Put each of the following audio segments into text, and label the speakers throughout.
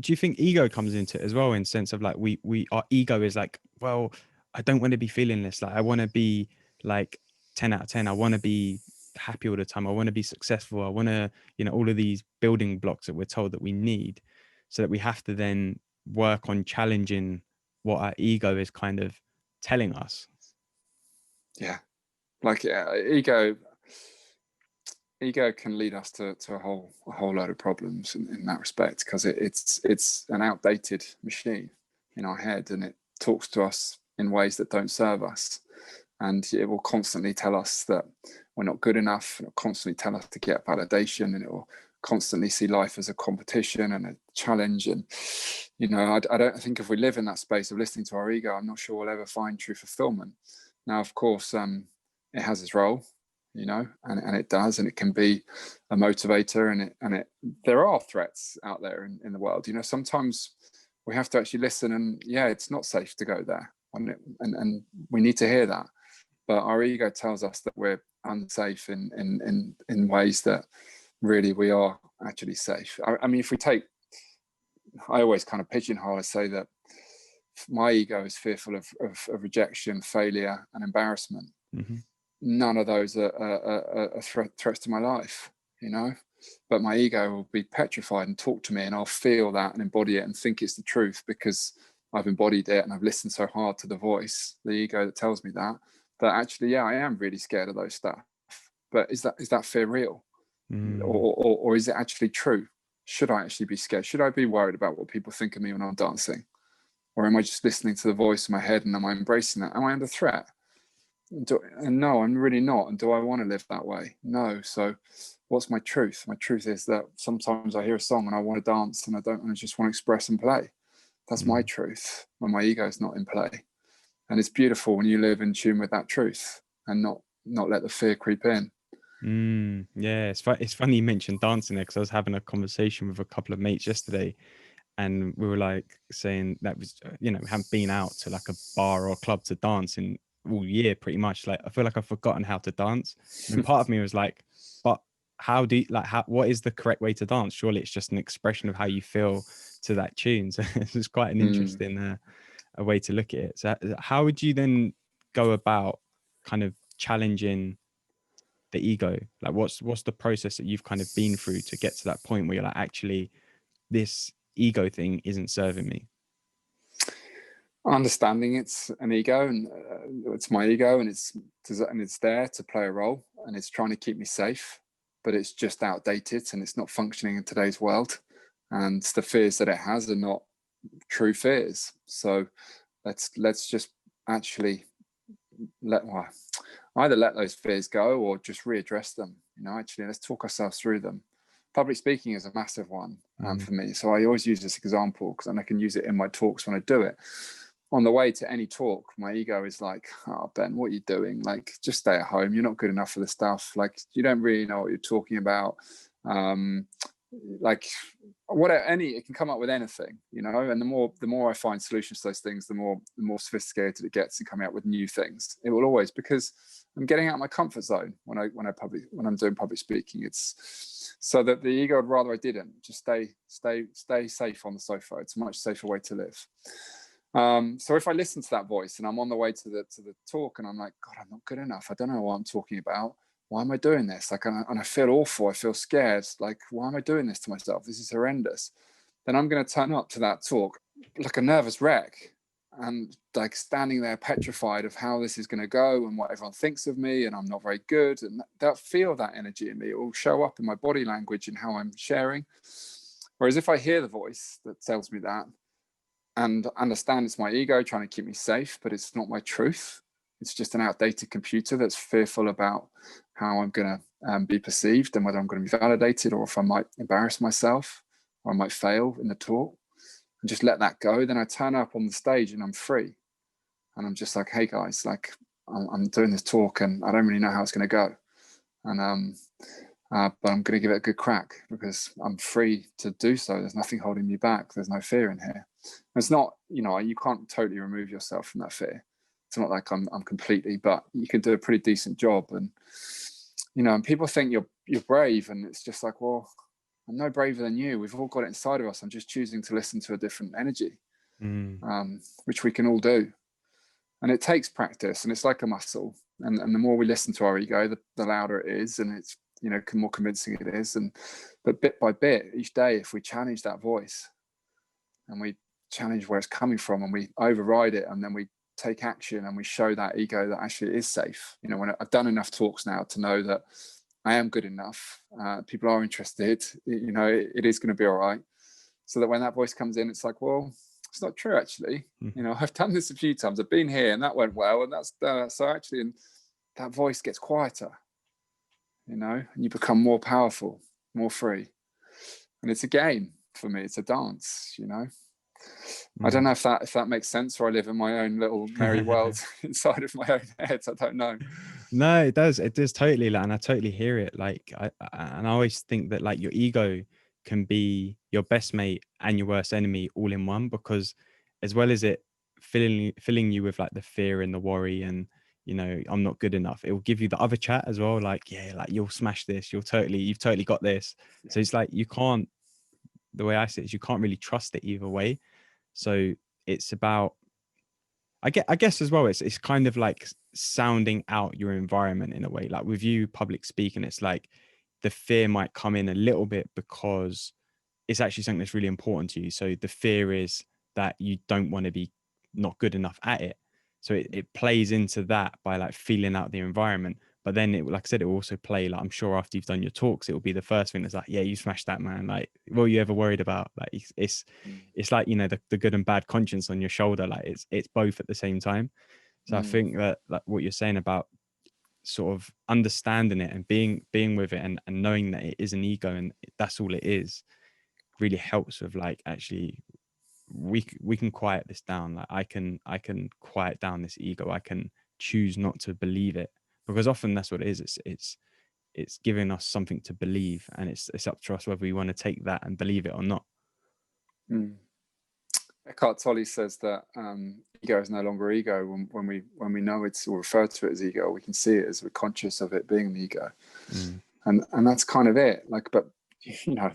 Speaker 1: Do you think ego comes into it as well, in sense of like our ego is like, well, I don't want to be feeling this. Like I want to be like 10 out of 10. I want to be happy all the time. I want to be successful. I want to, all of these building blocks that we're told that we need, so that we have to then work on challenging what our ego is kind of telling us.
Speaker 2: Yeah. Like ego can lead us to a whole load of problems in that respect, because it's an outdated machine in our head, and it talks to us in ways that don't serve us, and it will constantly tell us that we're not good enough, and it'll constantly tell us to get validation, and it will constantly see life as a competition and a challenge. And I don't think if we live in that space of listening to our ego, I'm not sure we'll ever find true fulfillment. Now, of course, it has its role, and it does, and it can be a motivator, and it there are threats out there in the world. Sometimes we have to actually listen, and it's not safe to go there, and we need to hear that. But our ego tells us that we're unsafe in ways that really we are actually safe. I mean, I always kind of pigeonhole. I say that my ego is fearful of rejection, failure, and embarrassment.
Speaker 1: Mm-hmm.
Speaker 2: None of those are threats to my life, but my ego will be petrified and talk to me, and I'll feel that and embody it and think it's the truth, because I've embodied it and I've listened so hard to the voice, the ego, that tells me that actually, I am really scared of those stuff. But is that fear real? Or is it actually true? Should I actually be scared? Should I be worried about what people think of me when I'm dancing? Or am I just listening to the voice in my head, and am I embracing that? Am I under threat? And no, I'm really not. And do I want to live that way? No. So what's my truth? My truth is that sometimes I hear a song and I want to dance, and I just want to express and play. That's my truth, when my ego is not in play. And it's beautiful when you live in tune with that truth and not let the fear creep in.
Speaker 1: Yeah, it's funny you mentioned dancing there, because I was having a conversation with a couple of mates yesterday, and we were like saying that was, we haven't been out to like a bar or a club to dance in all year, pretty much. Like I feel like I've forgotten how to dance. And part of me was like, but what is the correct way to dance? Surely it's just an expression of how you feel to that tune. So it's quite an interesting a way to look at it. So how would you then go about kind of challenging the ego? Like what's the process that you've kind of been through to get to that point where you're like, actually, this ego thing isn't serving me?
Speaker 2: Understanding it's an ego, and it's my ego, and it's there to play a role, and it's trying to keep me safe, but it's just outdated and it's not functioning in today's world, and the fears that it has are not true fears. So let's just actually either let those fears go or just readdress them. Actually, let's talk ourselves through them. Public speaking is a massive one for me. So I always use this example, because I can use it in my talks when I do it. On the way to any talk, my ego is like, oh, Ben, what are you doing? Like, just stay at home. You're not good enough for the stuff. Like, you don't really know what you're talking about. Like, it can come up with anything, and the more I find solutions to those things, the more sophisticated it gets in coming up with new things. It will always, because I'm getting out of my comfort zone when I'm doing public speaking. It's so that the ego would rather I didn't. Just stay safe on the sofa. It's a much safer way to live. So if I listen to that voice and I'm on the way to the talk, and I'm like, God, I'm not good enough. I don't know what I'm talking about. Why am I doing this? Like, and I feel awful. I feel scared. Like, why am I doing this to myself? This is horrendous. Then I'm going to turn up to that talk like a nervous wreck, and like standing there petrified of how this is going to go and what everyone thinks of me, and I'm not very good. And that feel that energy in me. It will show up in my body language and how I'm sharing. Whereas if I hear the voice that tells me that, and understand it's my ego trying to keep me safe, but it's not my truth. It's just an outdated computer that's fearful about how I'm going to be perceived, and whether I'm going to be validated, or if I might embarrass myself, or I might fail in the talk, and just let that go. Then I turn up on the stage and I'm free. And I'm just like, hey guys, like I'm doing this talk and I don't really know how it's going to go. And but I'm going to give it a good crack, because I'm free to do so. There's nothing holding me back. There's no fear in here. It's not, you can't totally remove yourself from that fear. It's not like I'm completely, but you can do a pretty decent job. And and people think you're brave, and it's just like, well, I'm no braver than you. We've all got it inside of us. I'm just choosing to listen to a different energy, which we can all do. And it takes practice, and it's like a muscle. And the more we listen to our ego, the louder it is, and it's, you know, more convincing it is. But bit by bit, each day, if we challenge that voice and we challenge where it's coming from, and we override it, and then we take action, and we show that ego that actually it is safe. You know, when I've done enough talks now to know that I am good enough, people are interested, you know, it is going to be all right. So that when that voice comes in, it's like, well, it's not true, actually. You know, I've done this a few times. I've been here and that went well, and that's so actually, and that voice gets quieter, you know, and you become more powerful, more free. And it's a game for me. It's a dance, you know. I don't know if that makes sense, or I live in my own little merry world inside of my own head. I don't know.
Speaker 1: No, it does totally, like, and I totally hear it. Like, and I always think that, like, your ego can be your best mate and your worst enemy all in one, because as well as it filling you with like the fear and the worry and, you know, I'm not good enough, it will give you the other chat as well, like, yeah, like, you'll smash this, you've totally got this. So it's like, you can't, the way I see it is, you can't really trust it either way. So it's about, I guess as well, it's kind of like sounding out your environment in a way. Like with you public speaking, it's like the fear might come in a little bit because it's actually something that's really important to you. So the fear is that you don't want to be not good enough at it. So it plays into that by like feeling out the environment. But then it, like I said, it will also play, like, I'm sure after you've done your talks, it will be the first thing that's like, yeah, you smashed that, man. Like, what were you ever worried about? Like, it's like, you know, the good and bad conscience on your shoulder. Like, it's both at the same time. So I think that, like, what you're saying about sort of understanding it and being with it, and knowing that it is an ego and that's all it is, really helps with, like, actually we can quiet this down. Like, I can quiet down this ego. I can choose not to believe it, because often that's what it is. It's giving us something to believe, and it's up to us whether we want to take that and believe it or not.
Speaker 2: Eckhart Tolle says that ego is no longer ego when we know it's, or refer to it as ego. We can see it as we're conscious of it being the ego, and that's kind of it. Like, but you know,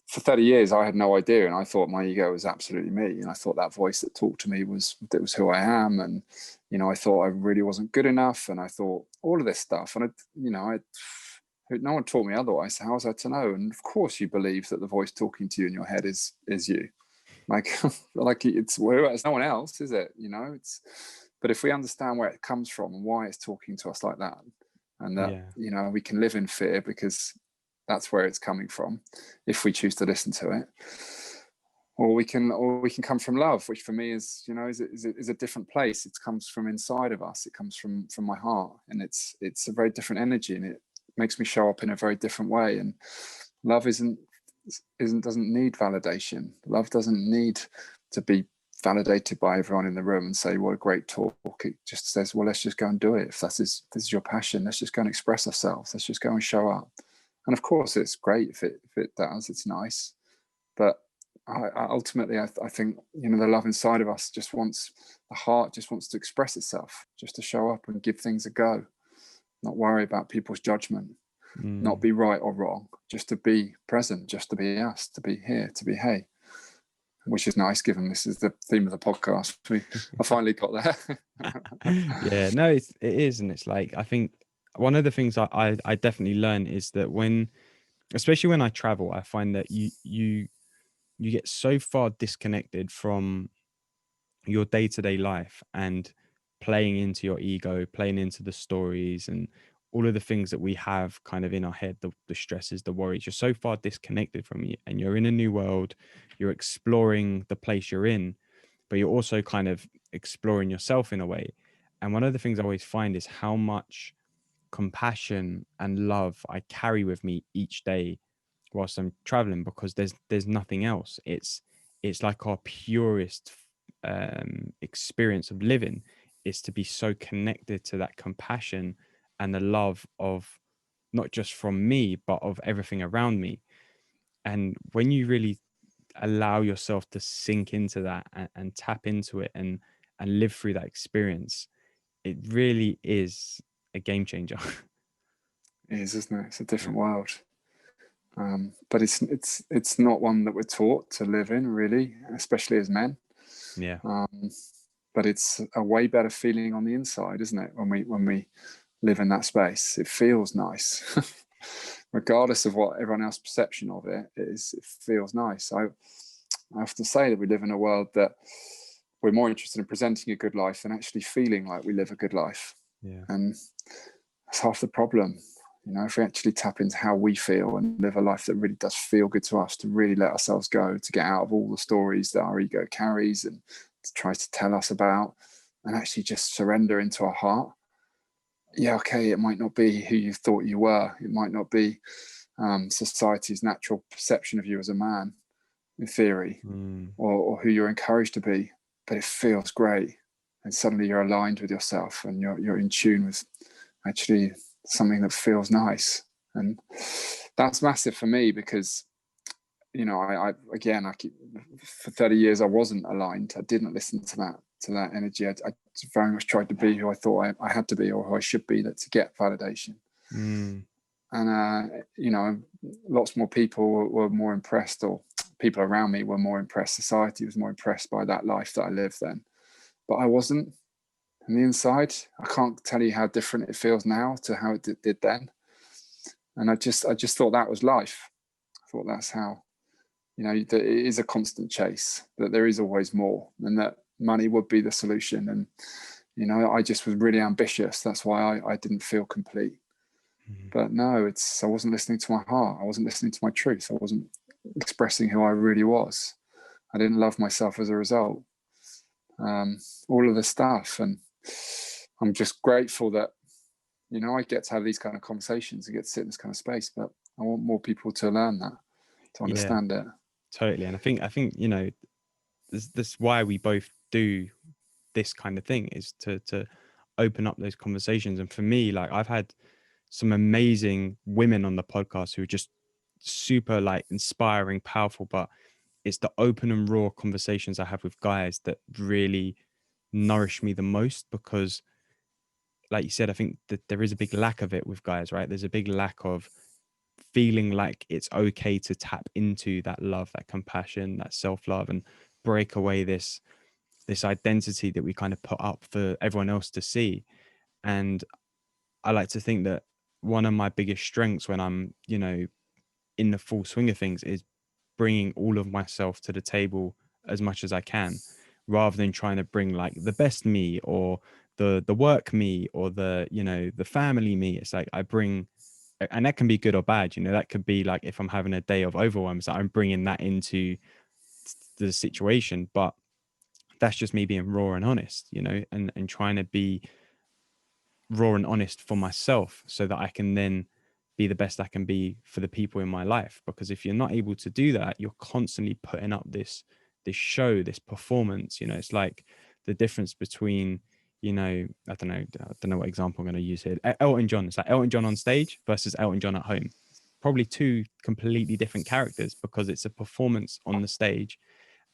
Speaker 2: for 30 years I had no idea, and I thought my ego was absolutely me, and I thought that voice that talked to me was who I am, and you know, I thought I really wasn't good enough, and I thought all of this stuff, and no one taught me otherwise. How was I to know? And of course you believe that the voice talking to you in your head is you. Like it's no one else, is it? You know, but if we understand where it comes from and why it's talking to us like that, and that, you know, we can live in fear because that's where it's coming from, if we choose to listen to it, or we can come from love, which for me is, you know, is a different place. It comes from inside of us. It comes from my heart, and it's a very different energy, and it makes me show up in a very different way. And love doesn't need validation. Love doesn't need to be validated by everyone in the room and say, what a great talk. It just says, well, let's just go and do it. If this is your passion, let's just go and express ourselves. Let's just go and show up. And of course it's great if it does, it's nice. But ultimately I think, you know, the love inside of us the heart just wants to express itself, just to show up and give things a go, not worry about people's judgment. Not be right or wrong, just to be present, just to be us, to be here, to be hey, which is nice given this is the theme of the podcast. I finally got there.
Speaker 1: Yeah, no, it is. And it's like, I think one of the things I definitely learn is that especially when I travel, I find that you get so far disconnected from your day-to-day life and playing into your ego, playing into the stories and all of the things that we have kind of in our head, the stresses, the worries. You're so far disconnected from it, and you're in a new world, you're exploring the place you're in, but you're also kind of exploring yourself in a way. And one of the things I always find is how much compassion and love I carry with me each day whilst I'm traveling, because there's nothing else. It's like our purest experience of living is to be so connected to that compassion and the love of not just from me but of everything around me. And when you really allow yourself to sink into that and tap into it and live through that experience, it really is a game changer.
Speaker 2: It is, isn't it? It's a different world. But it's not one that we're taught to live in, really, especially as men.
Speaker 1: Yeah.
Speaker 2: But it's a way better feeling on the inside, isn't it? When we live in that space, it feels nice, regardless of what everyone else's perception of it is. It feels nice. I often say that we live in a world that we're more interested in presenting a good life than actually feeling like we live a good life.
Speaker 1: Yeah.
Speaker 2: And that's half the problem. You know, if we actually tap into how we feel and live a life that really does feel good to us, to really let ourselves go, to get out of all the stories that our ego carries and tries to tell us about, and actually just surrender into our heart. Yeah, okay, it might not be who you thought you were. It might not be society's natural perception of you as a man, in theory, or who you're encouraged to be, but it feels great. And suddenly you're aligned with yourself and you're in tune with actually something that feels nice. And that's massive for me because, you know, I keep, for 30 years I wasn't aligned. I didn't listen to that energy. I very much tried to be who I thought I had to be, or who I should be, that to get validation. And you know, lots more people were more impressed, or people around me were more impressed. Society was more impressed by that life that I lived then, but I wasn't. On the inside, I can't tell you how different it feels now to how it did then. And I just thought that was life. I thought that's how, you know, that it is a constant chase, that there is always more, and that money would be the solution. And, you know, I just was really ambitious. That's why I didn't feel complete. But no, I wasn't listening to my heart. I wasn't listening to my truth. I wasn't expressing who I really was. I didn't love myself as a result. All of the stuff. And I'm just grateful that, you know, I get to have these kind of conversations and get to sit in this kind of space. But I want more people to learn that, to understand it.
Speaker 1: Totally. And I think, you know, this why we both do this kind of thing, is to open up those conversations. And for me, like, I've had some amazing women on the podcast who are just super like inspiring, powerful, but it's the open and raw conversations I have with guys that really nourish me the most, because like you said, I think that there is a big lack of it with guys, right? There's a big lack of feeling like it's okay to tap into that love, that compassion, that self-love, and break away this identity that we kind of put up for everyone else to see. And I like to think that one of my biggest strengths when I'm, you know, in the full swing of things is bringing all of myself to the table as much as I can, rather than trying to bring like the best me, or the work me, or the, you know, the family me. It's like I bring, and that can be good or bad, you know, that could be like if I'm having a day of overwhelm, so I'm bringing that into the situation. But that's just me being raw and honest, you know, and trying to be raw and honest for myself, so that I can then be the best I can be for the people in my life. Because if you're not able to do that, you're constantly putting up this show, this performance. You know, it's like the difference between, you know, I don't know what example I'm going to use here. Elton John. It's like Elton John on stage versus Elton John at home. Probably two completely different characters, because it's a performance on the stage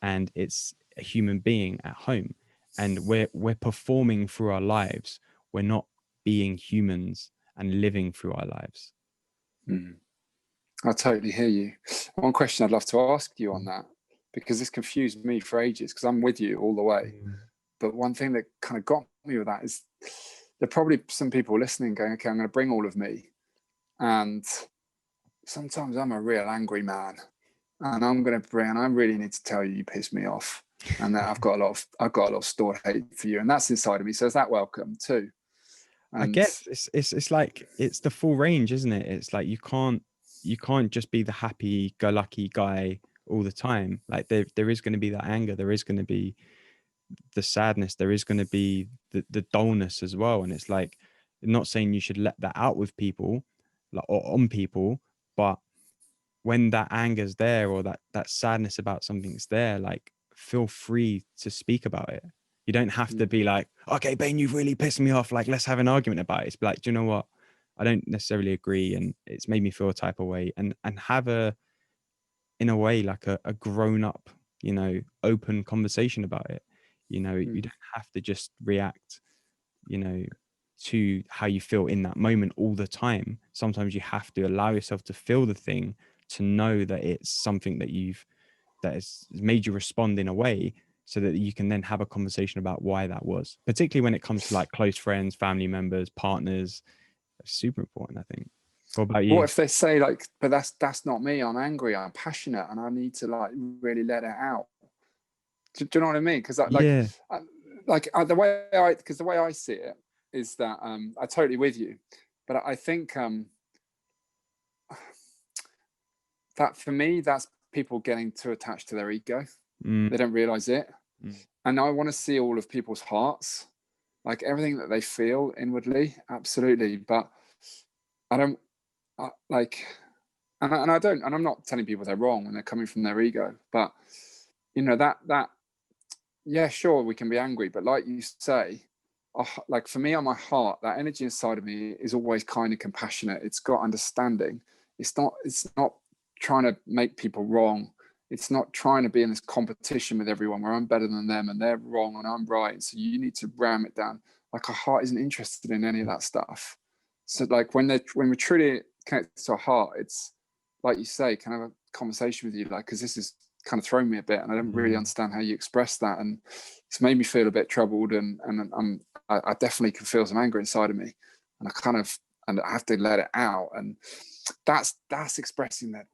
Speaker 1: and it's a human being at home. And we're performing through our lives. We're not being humans and living through our lives.
Speaker 2: I totally hear you. One question I'd love to ask you on that, because this confused me for ages, because I'm with you all the way. But one thing that kind of got me with that is there are probably some people listening going, okay, I'm going to bring all of me. And sometimes I'm a real angry man, and I'm going to bring, and I really need to tell you, you piss me off. And that I've got a lot of stored hate for you. And that's inside of me. So is that welcome too? And
Speaker 1: I guess it's like, it's the full range, isn't it? It's like you can't just be the happy go lucky guy all the time. Like there is going to be that anger, there is going to be the sadness, there is going to be the dullness as well. And it's like, not saying you should let that out with people, like, or on people, but when that anger's there, or that sadness about something's there, like, feel free to speak about it. You don't have to be like, okay, Bane, you've really pissed me off, like, let's have an argument about it. It's like, do you know what, I don't necessarily agree, and it's made me feel a type of way, and have in a way, like a grown up, you know, open conversation about it. You know, you don't have to just react, you know, to how you feel in that moment all the time. Sometimes you have to allow yourself to feel the thing, to know that it's something that has made you respond in a way, so that you can then have a conversation about why that was, particularly when it comes to like close friends, family members, partners. It's super important, I think. What about
Speaker 2: What
Speaker 1: you?
Speaker 2: if they say like, but that's not me, I'm angry, I'm passionate, and I need to like really let it out? Do you know what I mean? Because
Speaker 1: Yeah.
Speaker 2: the way I see it is that I'm totally with you, but I think that for me, that's people getting too attached to their ego.
Speaker 1: Mm,
Speaker 2: They don't realize it.
Speaker 1: mm,
Speaker 2: And I want to see all of people's hearts, like everything that they feel inwardly, absolutely. But I don't like, and I don't, and I'm not telling people they're wrong when they're coming from their ego, but you know, that yeah, sure, we can be angry, but like you say, like for me on my heart, that energy inside of me is always kind and compassionate. It's got understanding. It's not trying to make people wrong. It's not trying to be in this competition with everyone where I'm better than them and they're wrong and I'm right. So you need to ram it down. Like our heart isn't interested in any of that stuff. So like when we're truly connected to our heart, it's like you say, can I have a conversation with you? Like, because this is kind of thrown me a bit and I don't really
Speaker 1: mm.
Speaker 2: understand how you express that. And it's made me feel a bit troubled and I definitely can feel some anger inside of me. And I have to let it out. And that's expressing that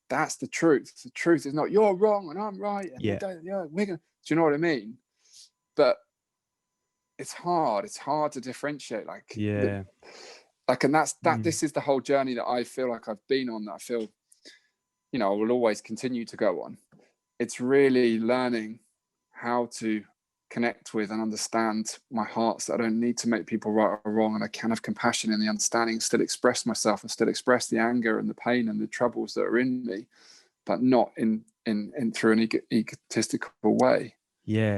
Speaker 2: that's the truth. The truth is not you're wrong and I'm right. And
Speaker 1: Yeah.
Speaker 2: we're gonna, do you know what I mean? But it's hard. It's hard to differentiate
Speaker 1: Yeah.
Speaker 2: and
Speaker 1: Mm.
Speaker 2: this is the whole journey that I feel like I've been on, that I feel, I will always continue to go on. It's really learning how to connect with and understand my heart, so I don't need to make people right or wrong, and I can have compassion in the understanding, still express myself and still express the anger and the pain and the troubles that are in me, but not in through an egotistical way.
Speaker 1: Yeah.